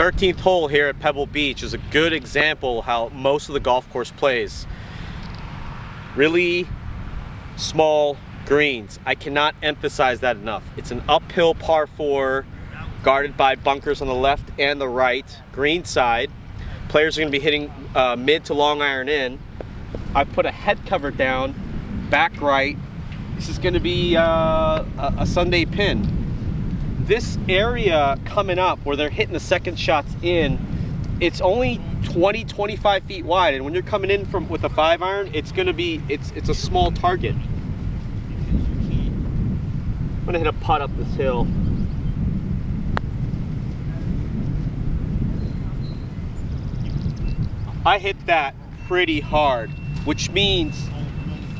13th hole here at Pebble Beach is a good example how most of the golf course plays. Really small greens. I cannot emphasize that enough. It's an uphill par 4, guarded by bunkers on the left and the right, green side. Players are going to be hitting mid to long iron in. I've put a head cover down, back right. This is going to be a Sunday pin. This area coming up where they're hitting the second shots in, it's only 20-25 feet wide, and when you're coming in from with a 5-iron, it's going to be it's a small target. I'm going to hit a putt up this hill. I hit that pretty hard, which means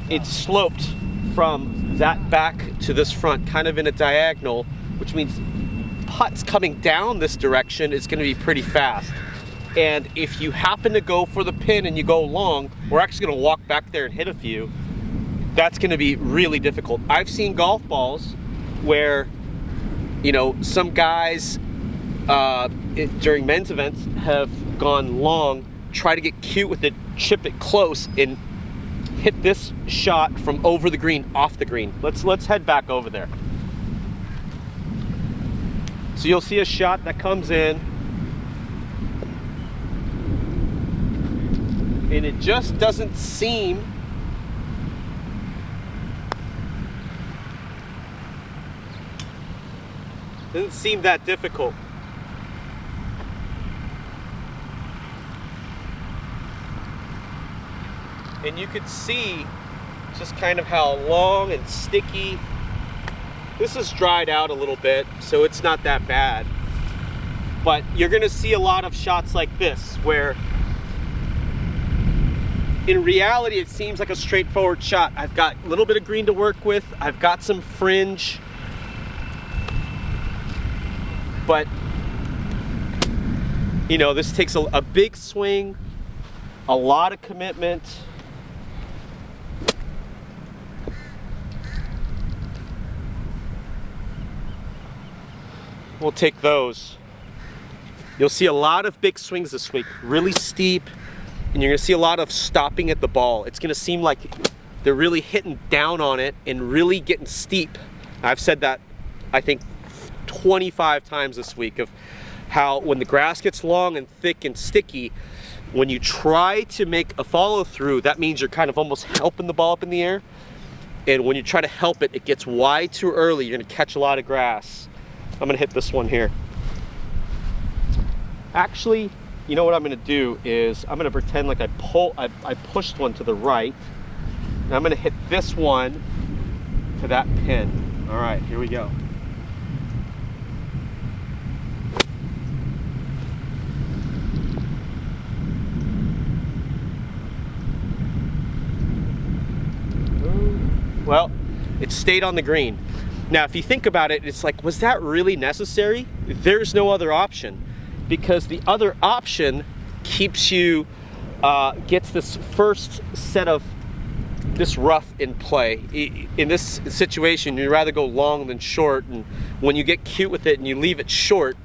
it's sloped from that back to this front, kind of in a diagonal, which means putts coming down this direction is going to be pretty fast. And if you happen to go for the pin and you go long, we're actually going to walk back there and hit a few. That's going to be really difficult. I've seen golf balls where, you know, some guys during men's events have gone long, try to get cute with it, chip it close, and hit this shot from over the green, off the green. Let's head back over there. So you'll see a shot that comes in, and it just doesn't seem that difficult. And you could see just kind of how long and sticky. This is dried out a little bit, so it's not that bad. But you're gonna see a lot of shots like this, where in reality it seems like a straightforward shot. I've got a little bit of green to work with, I've got some fringe, but you know, this takes a big swing, a lot of commitment. We'll take those. You'll see a lot of big swings this week, really steep, and you're gonna see a lot of stopping at the ball. It's gonna seem like they're really hitting down on it and really getting steep. I've said that, I think, 25 times this week, of how when the grass gets long and thick and sticky, when you try to make a follow through, that means you're kind of almost helping the ball up in the air. And when you try to help it, it gets wide too early. You're gonna catch a lot of grass. I'm gonna hit this one here. Actually, you know what I'm gonna do is I'm gonna pretend like I pushed one to the right, and I'm gonna hit this one to that pin. All right, here we go. Well, it stayed on the green. Now, if you think about it, it's like, was that really necessary? There's no other option, because the other option keeps you, gets this first set of this rough in play. In this situation, you'd rather go long than short, and when you get cute with it and you leave it short,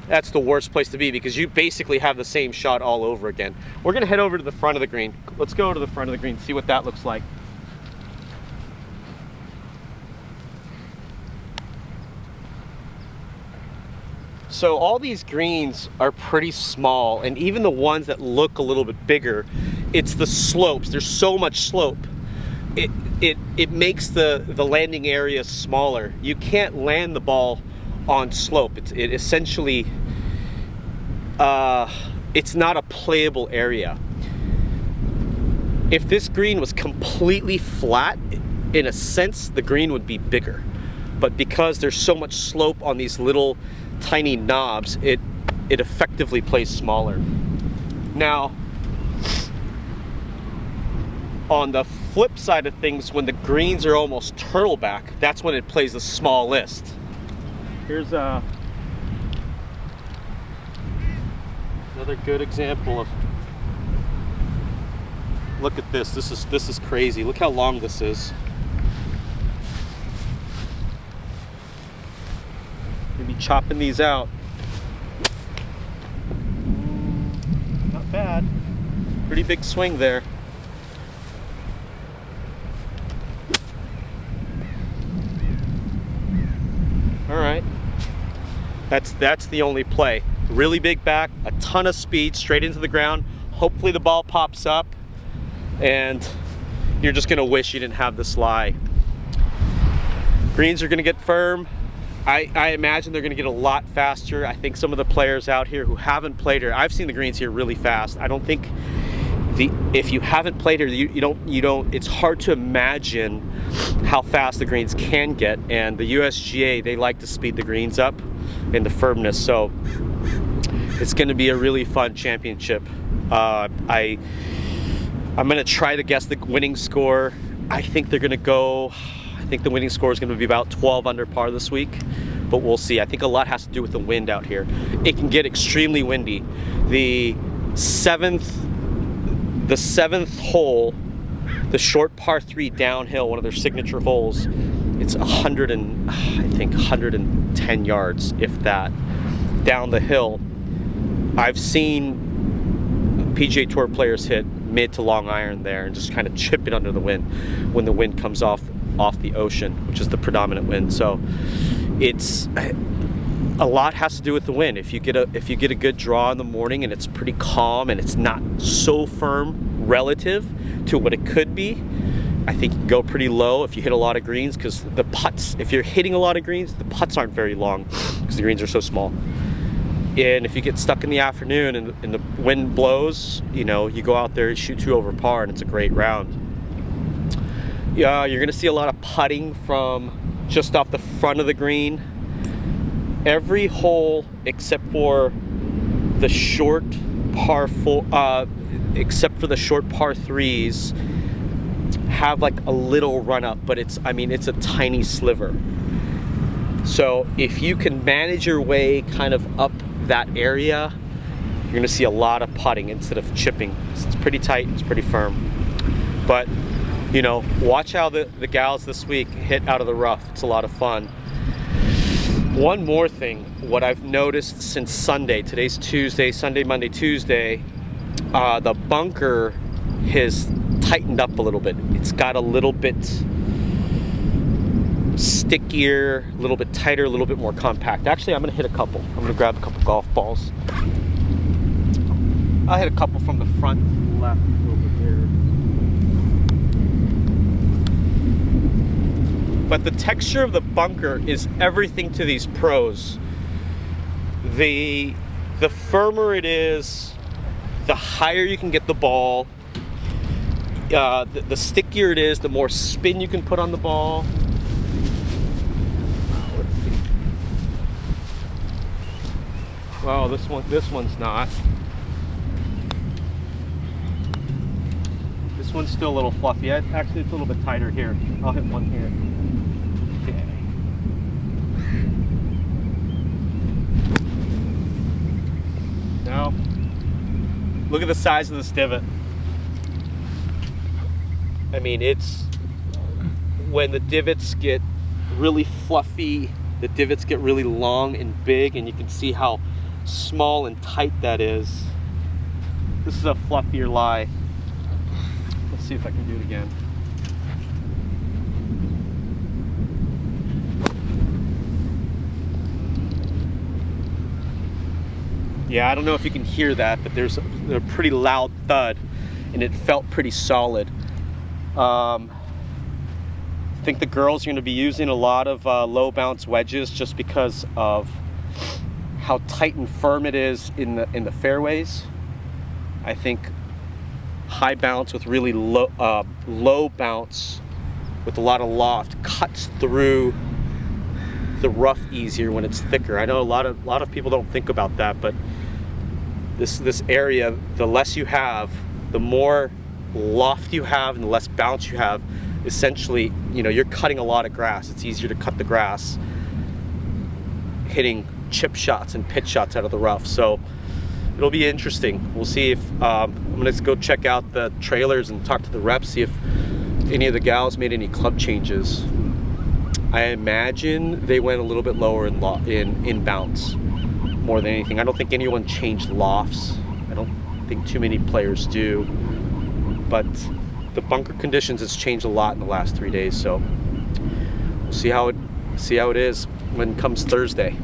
that's the worst place to be, because you basically have the same shot all over again. We're gonna head over to the front of the green. Let's go to the front of the green, see what that looks like. So all these greens are pretty small, and even the ones that look a little bit bigger, it's the slopes. There's so much slope. It makes the landing area smaller. You can't land the ball on slope. It essentially, it's not a playable area. If this green was completely flat, in a sense, the green would be bigger. But because there's so much slope on these little tiny knobs, it effectively plays smaller. Now, on the flip side of things, when the greens are almost turtleback, that's when it plays the smallest. Here's another good example of, look at this. This is crazy. Look how long this is. Maybe chopping these out. not bad. Pretty big swing there. All right. That's the only play. Really big back, a ton of speed, straight into the ground. Hopefully the ball pops up, and you're just gonna wish you didn't have this lie. Greens are gonna get firm. I imagine they're gonna get a lot faster. I think some of the players out here who haven't played here, I've seen the greens here really fast. I don't think if you haven't played here, you don't. It's hard to imagine how fast the greens can get. And the USGA, they like to speed the greens up in the firmness. So it's going to be a really fun championship. I'm going to try to guess the winning score. I think they're going to go. I think the winning score is going to be about 12 under par this week, but we'll see. I think a lot has to do with the wind out here. It can get extremely windy. The seventh hole, the short par 3 downhill, one of their signature holes, it's 110 yards, if that, down the hill. I've seen PGA Tour players hit mid to long iron there and just kind of chip it under the wind when the wind comes off the ocean, which is the predominant wind. So it's a lot has to do with the wind. If you get a good draw in the morning and it's pretty calm and it's not so firm relative to what it could be, I think you can go pretty low if you hit a lot of greens, because the putts, if you're hitting a lot of greens, the putts aren't very long because the greens are so small. And if you get stuck in the afternoon and the wind blows, you know, you go out there and shoot 2 over par and it's a great round. Yeah, you're gonna see a lot of putting from just off the front of the green. Every hole except for the short par 4, except for the short par 3s, have like a little run up, but it's a tiny sliver. So if you can manage your way kind of up that area, you're gonna see a lot of putting instead of chipping. It's pretty tight, it's pretty firm. But you know, watch how the gals this week hit out of the rough. It's a lot of fun. One more thing, what I've noticed since Sunday, today's Tuesday, Sunday, Monday, Tuesday, the bunker has tightened up a little bit. It's got a little bit stickier, a little bit tighter, a little bit more compact. Actually, I'm gonna hit a couple. I'm gonna grab a couple golf balls. I'll hit a couple from the front left over here. But the texture of the bunker is everything to these pros. The firmer it is, the higher you can get the ball. The stickier it is, the more spin you can put on the ball. Let's see. Well, this one's not. This one's still a little fluffy. Actually, it's a little bit tighter here. I'll hit one here. Okay. Now, look at the size of this divot. I mean, it's when the divots get really fluffy, the divots get really long and big, and you can see how small and tight that is. This is a fluffier lie. Let's see if I can do it again. Yeah, I don't know if you can hear that, but there's a pretty loud thud, and it felt pretty solid. I think the girls are going to be using a lot of low bounce wedges just because of how tight and firm it is in the fairways. I think high bounce with really low bounce with a lot of loft cuts through the rough easier when it's thicker. I know a lot of people don't think about that, but this area, the less you have, the more loft you have and the less bounce you have, essentially, you know, you're cutting a lot of grass. It's easier to cut the grass hitting chip shots and pitch shots out of the rough. So it'll be interesting. We'll see if I'm gonna go check out the trailers and talk to the reps, see if any of the gals made any club changes. I imagine they went a little bit lower in bounce more than anything. I don't think anyone changed lofts. I don't think too many players do. But the bunker conditions has changed a lot in the last 3 days, so we'll see how it is when it comes Thursday.